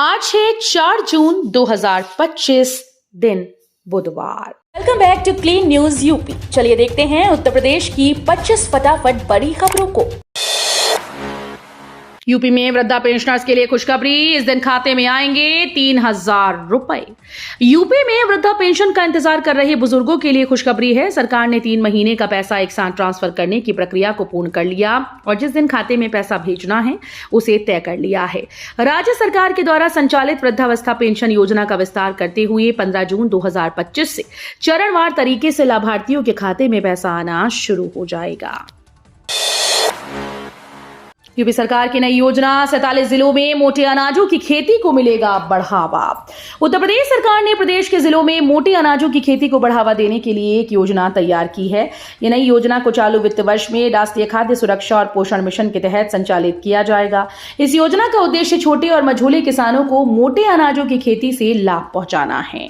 आज है 4 जून 2025 दिन बुधवार। Welcome back to clean news UP. चलिए देखते हैं उत्तर प्रदेश की 25 फटाफट बड़ी खबरों को। यूपी में वृद्धा पेंशनर्स के लिए खुशखबरी, इस दिन खाते में आएंगे 3,000 रुपए। यूपी में वृद्धा पेंशन का इंतजार कर रहे बुजुर्गों के लिए खुशखबरी है। सरकार ने 3 महीने का पैसा एक साथ ट्रांसफर करने की प्रक्रिया को पूर्ण कर लिया और जिस दिन खाते में पैसा भेजना है उसे तय कर लिया है। राज्य सरकार के द्वारा संचालित वृद्धावस्था पेंशन योजना का विस्तार करते हुए 15 जून 2025 से चरणवार तरीके से लाभार्थियों के खाते में पैसा आना शुरू हो जाएगा। यूपी सरकार की नई योजना 47 जिलों में मोटे अनाजों की खेती को मिलेगा बढ़ावा। उत्तर प्रदेश सरकार ने प्रदेश के जिलों में मोटे अनाजों की खेती को बढ़ावा देने के लिए एक योजना तैयार की है। ये नई योजना को चालू वित्त वर्ष में राष्ट्रीय खाद्य सुरक्षा और पोषण मिशन के तहत संचालित किया जाएगा। इस योजना का उद्देश्य छोटे और मझोले किसानों को मोटे अनाजों की खेती से लाभ पहुंचाना है।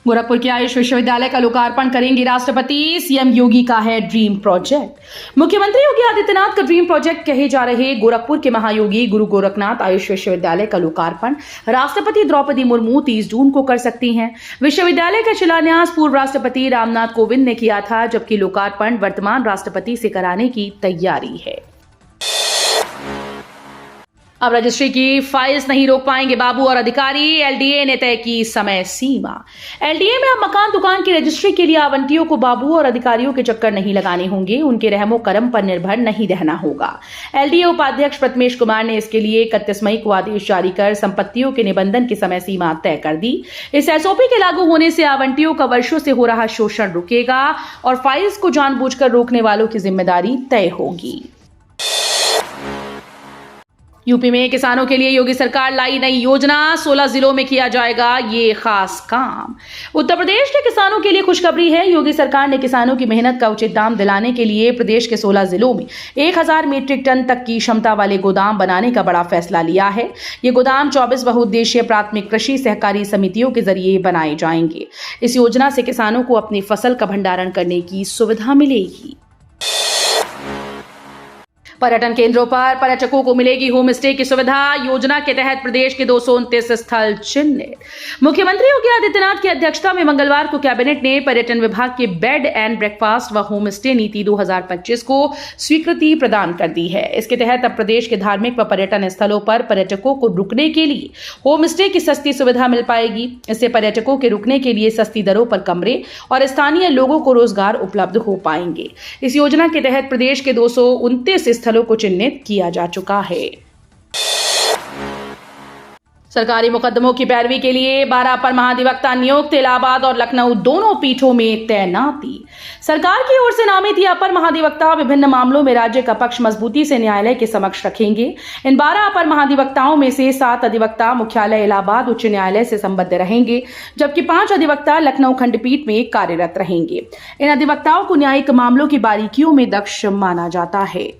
गोरखपुर के आयुष विश्वविद्यालय का लोकार्पण करेंगे राष्ट्रपति, सीएम योगी का है ड्रीम प्रोजेक्ट। मुख्यमंत्री योगी आदित्यनाथ का ड्रीम प्रोजेक्ट कहे जा रहे गोरखपुर के महायोगी गुरु गोरखनाथ आयुष विश्वविद्यालय का लोकार्पण राष्ट्रपति द्रौपदी मुर्मू 30 जून को कर सकती हैं। विश्वविद्यालय का शिलान्यास पूर्व राष्ट्रपति रामनाथ कोविंद ने किया था, जबकि लोकार्पण वर्तमान राष्ट्रपति से कराने की तैयारी है। अब रजिस्ट्री की फाइल्स नहीं रोक पाएंगे बाबू और अधिकारी, एलडीए ने तय की समय सीमा। एलडीए में अब मकान दुकान की रजिस्ट्री के लिए आवंटियों को बाबू और अधिकारियों के चक्कर नहीं लगाने होंगे, उनके रहमो करम पर निर्भर नहीं रहना होगा। एलडीए उपाध्यक्ष प्रथमेश कुमार ने इसके लिए 31 मई को आदेश जारी कर संपत्तियों के निबंधन की समय सीमा तय कर दी। इस एसओपी के लागू होने से आवंटियों का वर्षों से हो रहा शोषण रुकेगा और फाइल्स को जानबूझकर रोकने वालों की जिम्मेदारी तय होगी। यूपी में किसानों के लिए योगी सरकार लाई नई योजना, 16 जिलों में किया जाएगा ये खास काम। उत्तर प्रदेश के किसानों के लिए खुशखबरी है। योगी सरकार ने किसानों की मेहनत का उचित दाम दिलाने के लिए प्रदेश के 16 जिलों में 1000 मीट्रिक टन तक की क्षमता वाले गोदाम बनाने का बड़ा फैसला लिया है। ये गोदाम 24 बहुउद्देशीय प्राथमिक कृषि सहकारी समितियों के जरिए बनाए जाएंगे। इस योजना से किसानों को अपनी फसल का भंडारण करने की सुविधा मिलेगी। पर्यटन केंद्रों पर पर्यटकों को मिलेगी होम स्टे की सुविधा। योजना के तहत प्रदेश के 229 स्थल चिन्हित। मुख्यमंत्री योगी आदित्यनाथ की अध्यक्षता में मंगलवार को कैबिनेट ने पर्यटन विभाग के बेड एंड ब्रेकफास्ट व होम स्टे नीति 2025 को स्वीकृति प्रदान कर दी है। इसके तहत अब प्रदेश के धार्मिक व पर्यटन स्थलों पर पर्यटकों को रुकने के लिए होम स्टे की सस्ती सुविधा मिल पाएगी। इससे पर्यटकों के रुकने के लिए सस्ती दरों पर कमरे और स्थानीय लोगों को रोजगार उपलब्ध हो पाएंगे। इस योजना के तहत प्रदेश के 229 स्थलों को चिन्हित किया जा चुका है। सरकारी मुकदमों की पैरवी के लिए 12 अपर महाधिवक्ता नियुक्त, इलाहाबाद और लखनऊ दोनों पीठों में तैनाती। सरकार की ओर से नामित ये अपर महाधिवक्ता विभिन्न मामलों में राज्य का पक्ष मजबूती से न्यायालय के समक्ष रखेंगे। इन 12 अपर महाधिवक्ताओं में से 7 अधिवक्ता मुख्यालय इलाहाबाद उच्च न्यायालय से संबद्ध रहेंगे, जबकि 5 अधिवक्ता लखनऊ खंडपीठ में कार्यरत रहेंगे। इन अधिवक्ताओं को न्यायिक मामलों की बारीकियों में दक्ष माना जाता है।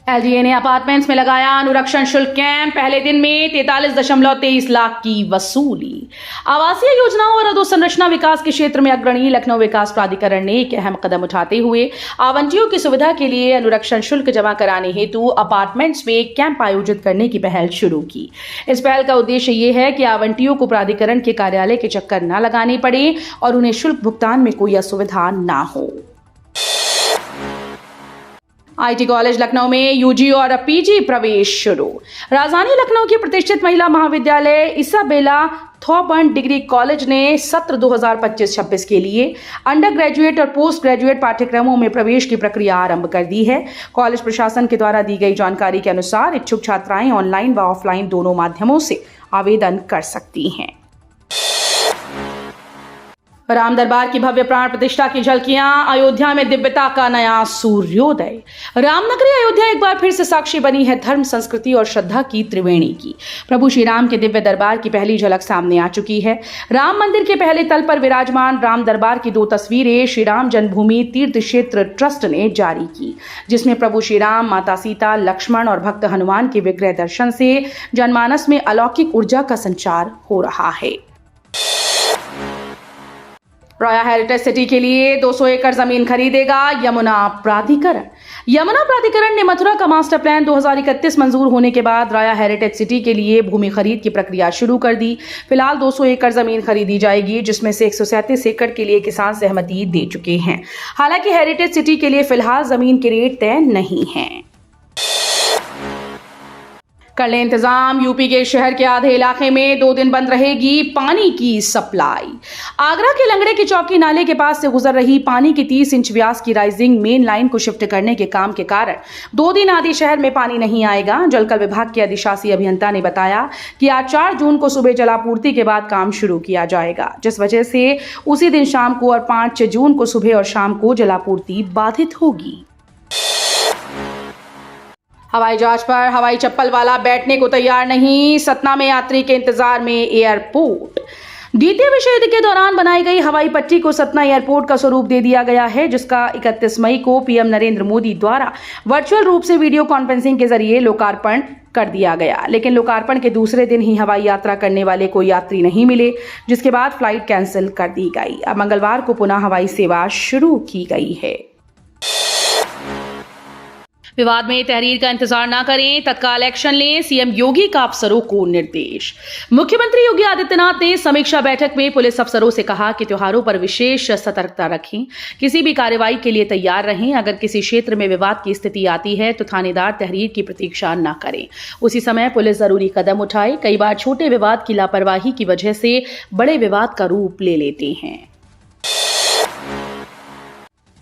एलडीए ने अपार्टमेंट्स में लगाया अनुरक्षण शुल्क कैंप, पहले दिन में 43.23 लाख की वसूली। आवासीय योजनाओं और अधोसंरचना विकास के क्षेत्र में अग्रणी लखनऊ विकास प्राधिकरण ने एक अहम कदम उठाते हुए आवंटियों की सुविधा के लिए अनुरक्षण शुल्क जमा कराने हेतु अपार्टमेंट्स में कैंप आयोजित करने की पहल शुरू की। इस पहल का उद्देश्य ये है कि आवंटियों को प्राधिकरण के कार्यालय के चक्कर न लगाने पड़े और उन्हें शुल्क भुगतान में कोई असुविधा न हो। आईटी कॉलेज लखनऊ में यूजी और पीजी प्रवेश शुरू। राजधानी लखनऊ के प्रतिष्ठित महिला महाविद्यालय इसाबेला थॉर्बन डिग्री कॉलेज ने सत्र 2025-26 के लिए अंडर ग्रेजुएट और पोस्ट ग्रेजुएट पाठ्यक्रमों में प्रवेश की प्रक्रिया आरंभ कर दी है। कॉलेज प्रशासन के द्वारा दी गई जानकारी के अनुसार इच्छुक छात्राएं ऑनलाइन व ऑफलाइन दोनों माध्यमों से आवेदन कर सकती हैं। राम दरबार की भव्य प्राण प्रतिष्ठा की झलकियां, अयोध्या में दिव्यता का नया सूर्योदय। रामनगरी अयोध्या एक बार फिर से साक्षी बनी है धर्म, संस्कृति और श्रद्धा की त्रिवेणी की। प्रभु श्री राम के दिव्य दरबार की पहली झलक सामने आ चुकी है। राम मंदिर के पहले तल पर विराजमान राम दरबार की 2 तस्वीरें श्री राम जन्मभूमि तीर्थ क्षेत्र ट्रस्ट ने जारी की, जिसमें प्रभु श्री राम, माता सीता, लक्ष्मण और भक्त हनुमान के विग्रह दर्शन से जनमानस में अलौकिक ऊर्जा का संचार हो रहा है। रॉयल हेरिटेज सिटी के लिए 200 एकड़ जमीन खरीदेगा यमुना प्राधिकरण। यमुना प्राधिकरण ने मथुरा का मास्टर प्लान 2031 मंजूर होने के बाद राया हेरिटेज सिटी के लिए भूमि खरीद की प्रक्रिया शुरू कर दी। फिलहाल 200 एकड़ जमीन खरीदी जाएगी, जिसमें से 137 एकड़ के लिए किसान सहमति दे चुके हैं। हालांकि हेरिटेज सिटी के लिए फिलहाल जमीन के रेट तय नहीं है। कर ले इंतजाम, यूपी के शहर के आधे इलाके में 2 दिन बंद रहेगी पानी की सप्लाई। आगरा के लंगड़े की चौकी नाले के पास से गुजर रही पानी की 30 इंच व्यास की राइजिंग मेन लाइन को शिफ्ट करने के काम के कारण 2 दिन आदि शहर में पानी नहीं आएगा। जलकल विभाग के अधिशासी अभियंता ने बताया कि आज 4 जून को सुबह जलापूर्ति के बाद काम शुरू किया जाएगा, जिस वजह से उसी दिन शाम को और 5 जून को सुबह और शाम को जलापूर्ति बाधित होगी। हवाई जहाज पर हवाई चप्पल वाला बैठने को तैयार नहीं, सतना में यात्री के इंतजार में एयरपोर्ट। द्वितीय विश्व युद्ध के दौरान बनाई गई हवाई पट्टी को सतना एयरपोर्ट का स्वरूप दे दिया गया है, जिसका 31 मई को पीएम नरेंद्र मोदी द्वारा वर्चुअल रूप से वीडियो कॉन्फ्रेंसिंग के जरिए लोकार्पण कर दिया गया। लेकिन लोकार्पण के दूसरे दिन ही हवाई यात्रा करने वाले कोई यात्री नहीं मिले, जिसके बाद फ्लाइट कैंसिल कर दी गई। अब मंगलवार को पुनः हवाई सेवा शुरू की गई है। विवाद में तहरीर का इंतजार न करें, तत्काल एक्शन लें, सीएम योगी का अफसरों को निर्देश। मुख्यमंत्री योगी आदित्यनाथ ने समीक्षा बैठक में पुलिस अफसरों से कहा कि त्योहारों पर विशेष सतर्कता रखें, किसी भी कार्रवाई के लिए तैयार रहें। अगर किसी क्षेत्र में विवाद की स्थिति आती है तो थानेदार तहरीर की प्रतीक्षा न करें, उसी समय पुलिस जरूरी कदम उठाए। कई बार छोटे विवाद की लापरवाही की वजह से बड़े विवाद का रूप ले लेते हैं।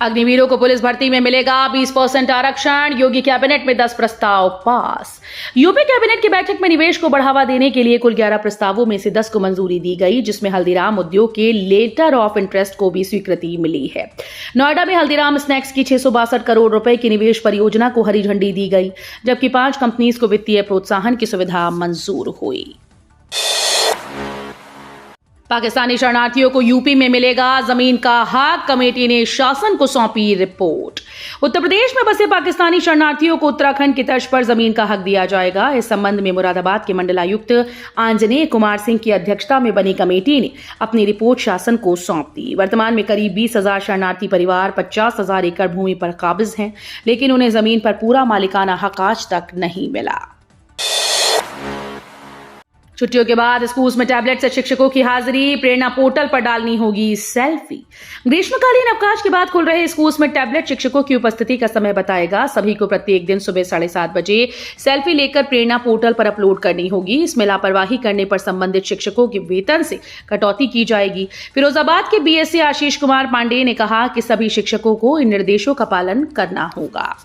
अग्निवीरों को पुलिस भर्ती में मिलेगा 20% आरक्षण, योगी कैबिनेट में 10 प्रस्ताव पास। यूपी कैबिनेट की बैठक में निवेश को बढ़ावा देने के लिए कुल 11 प्रस्तावों में से 10 को मंजूरी दी गई, जिसमें हल्दीराम उद्योग के लेटर ऑफ इंटरेस्ट को भी स्वीकृति मिली है। नोएडा में हल्दीराम स्नैक्स की 662 करोड़ रुपए की निवेश परियोजना को हरी झंडी दी गई, जबकि 5 कंपनीज को वित्तीय प्रोत्साहन की सुविधा मंजूर हुई। पाकिस्तानी शरणार्थियों को यूपी में मिलेगा जमीन का हक, कमेटी ने शासन को सौंपी रिपोर्ट। उत्तर प्रदेश में बसे पाकिस्तानी शरणार्थियों को उत्तराखंड की तर्ज पर जमीन का हक दिया जाएगा। इस संबंध में मुरादाबाद के मंडलायुक्त आंजनेय कुमार सिंह की अध्यक्षता में बनी कमेटी ने अपनी रिपोर्ट शासन को सौंप दी। वर्तमान में करीब 20,000 शरणार्थी परिवार 50,000 एकड़ भूमि पर काबिज हैं, लेकिन उन्हें जमीन पर पूरा मालिकाना हक आज तक नहीं मिला। छुट्टियों के बाद स्कूल्स में टैबलेट से शिक्षकों की हाजिरी, प्रेरणा पोर्टल पर डालनी होगी सेल्फी। ग्रीष्मकालीन अवकाश के बाद खुल रहे स्कूल्स में टैबलेट शिक्षकों की उपस्थिति का समय बताएगा। सभी को प्रत्येक दिन सुबह 7:30 बजे सेल्फी लेकर प्रेरणा पोर्टल पर अपलोड करनी होगी। इसमें लापरवाही करने पर संबंधित शिक्षकों के वेतन से कटौती की जाएगी। फिरोजाबाद के बीएसए आशीष कुमार पांडे ने कहा कि सभी शिक्षकों को इन निर्देशों का पालन करना होगा।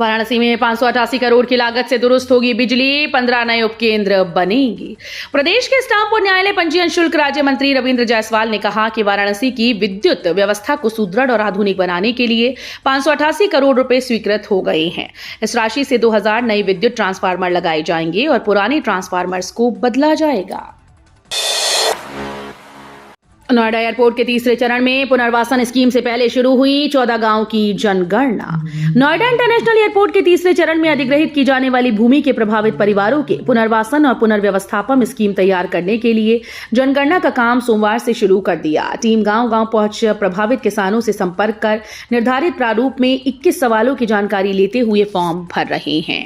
वाराणसी में 588 करोड़ की लागत से दुरुस्त होगी बिजली, 15 नए उपकेंद्र बनेंगे। प्रदेश के स्टाम्प और न्यायालय पंजीयन शुल्क राज्य मंत्री रविंद्र जायसवाल ने कहा कि वाराणसी की विद्युत व्यवस्था को सुदृढ़ और आधुनिक बनाने के लिए 588 करोड़ रुपए स्वीकृत हो गए हैं। इस राशि से 2000 नए विद्युत ट्रांसफार्मर लगाए जाएंगे और पुराने ट्रांसफार्मर्स को बदला जाएगा। नोएडा एयरपोर्ट के तीसरे चरण में पुनर्वासन स्कीम से पहले शुरू हुई 14 गांव की जनगणना। नोएडा इंटरनेशनल एयरपोर्ट के तीसरे चरण में अधिग्रहित की जाने वाली भूमि के प्रभावित परिवारों के पुनर्वासन और पुनर्व्यवस्थापन स्कीम तैयार करने के लिए जनगणना का काम सोमवार से शुरू कर दिया। टीम गांव-गांव पहुंच प्रभावित किसानों से संपर्क कर निर्धारित प्रारूप में 21 सवालों की जानकारी लेते हुए फॉर्म भर रहे हैं।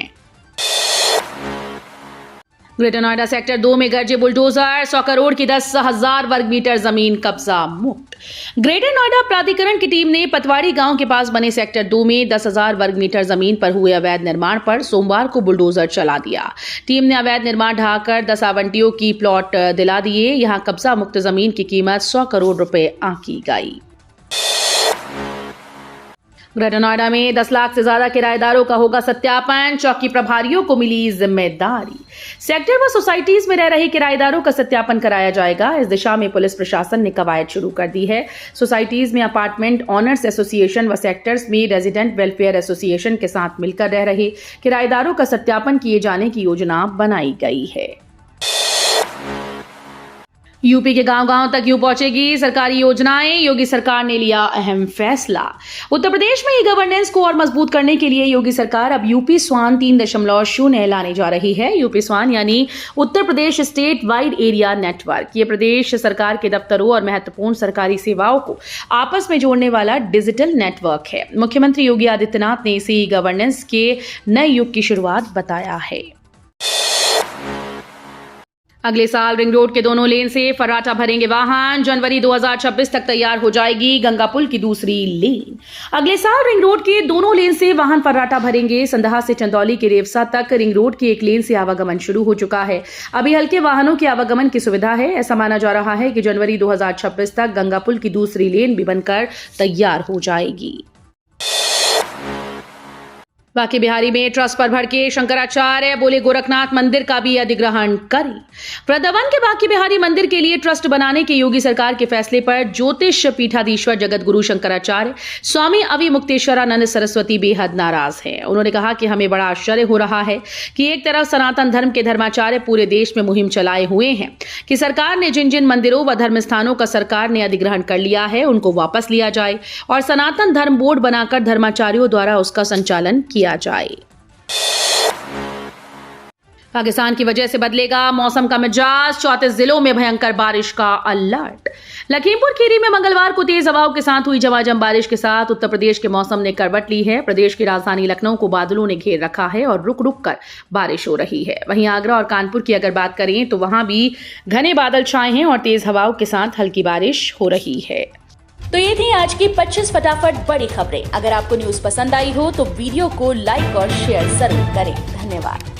ग्रेटर नोएडा सेक्टर 2 में गरजे बुलडोजर, 100 करोड़ की 10,000 वर्ग मीटर जमीन कब्जा मुक्त। ग्रेटर नोएडा प्राधिकरण की टीम ने पतवाड़ी गांव के पास बने सेक्टर 2 में 10,000 वर्ग मीटर जमीन पर हुए अवैध निर्माण पर सोमवार को बुलडोजर चला दिया। टीम ने अवैध निर्माण ढहाकर 10 आवंटियों की प्लॉट दिला दिए। यहां कब्जा मुक्त जमीन की कीमत 100 करोड़ रुपए आंकी गई। ग्रेटर नोएडा में 10 लाख से ज्यादा किराएदारों का होगा सत्यापन, चौकी प्रभारियों को मिली जिम्मेदारी। सेक्टर व सोसाइटीज में रह रहे किराएदारों का सत्यापन कराया जाएगा। इस दिशा में पुलिस प्रशासन ने कवायद शुरू कर दी है। सोसाइटीज में अपार्टमेंट ऑनर्स एसोसिएशन व सेक्टर्स में रेजिडेंट वेलफेयर एसोसिएशन के साथ मिलकर रह रहे किराएदारों का सत्यापन किए जाने की योजना बनाई गई है। यूपी के गांव-गांव तक यूं पहुंचेगी सरकारी योजनाएं, योगी सरकार ने लिया अहम फैसला। उत्तर प्रदेश में ई गवर्नेंस को और मजबूत करने के लिए योगी सरकार अब यूपी स्वान 3.0 लाने जा रही है। यूपी स्वान यानी Uttar Pradesh state wide area network. ये प्रदेश सरकार के दफ्तरों और महत्वपूर्ण सरकारी सेवाओं को आपस में जोड़ने वाला डिजिटल नेटवर्क है। मुख्यमंत्री योगी आदित्यनाथ ने इसे ई गवर्नेंस के नए युग की शुरुआत बताया है। अगले साल रिंग रोड के दोनों लेन से फर्राटा भरेंगे वाहन। जनवरी 2026 तक तैयार हो जाएगी गंगा पुल की दूसरी लेन। अगले साल रिंग रोड के दोनों लेन से वाहन फर्राटा भरेंगे। संदहा से चंदौली के रेवसा तक रिंग रोड की एक लेन से आवागमन शुरू हो चुका है। अभी हल्के वाहनों के आवागमन की सुविधा है। ऐसा माना जा रहा है कि जनवरी 2026 तक गंगा पुल की दूसरी लेन भी बनकर तैयार हो जाएगी। बांके बिहारी में ट्रस्ट पर भड़के शंकराचार्य, बोले गोरखनाथ मंदिर का भी अधिग्रहण करें। वृंदावन के बांके बिहारी मंदिर के लिए ट्रस्ट बनाने के योगी सरकार के फैसले पर ज्योतिष पीठाधीश्वर जगत गुरु शंकराचार्य स्वामी अविमुक्तेश्वरानंद सरस्वती बेहद नाराज हैं। उन्होंने कहा कि हमें बड़ा आश्चर्य हो रहा है कि एक तरफ सनातन धर्म के धर्माचार्य पूरे देश में मुहिम चलाए हुए हैं कि सरकार ने जिन जिन मंदिरों व धर्म स्थानों का सरकार ने अधिग्रहण कर लिया है उनको वापस लिया जाए और सनातन धर्म बोर्ड बनाकर धर्माचार्यों द्वारा उसका संचालन किया जाए। पाकिस्तान की वजह से बदलेगा मौसम का मिजाज, 34 जिलों में भयंकर बारिश का अलर्ट। लखीमपुर खीरी में मंगलवार को तेज हवाओं के साथ हुई झमाझम बारिश के साथ उत्तर प्रदेश के मौसम ने करवट ली है। प्रदेश की राजधानी लखनऊ को बादलों ने घेर रखा है और रुक रुक कर बारिश हो रही है। वहीं आगरा और कानपुर की अगर बात करें तो वहां भी घने बादल छाए हैं और तेज हवाओं के साथ हल्की बारिश हो रही है। तो ये थी आज की 25 फटाफट बड़ी खबरें। अगर आपको न्यूज पसंद आई हो तो वीडियो को लाइक और शेयर जरूर करें। धन्यवाद।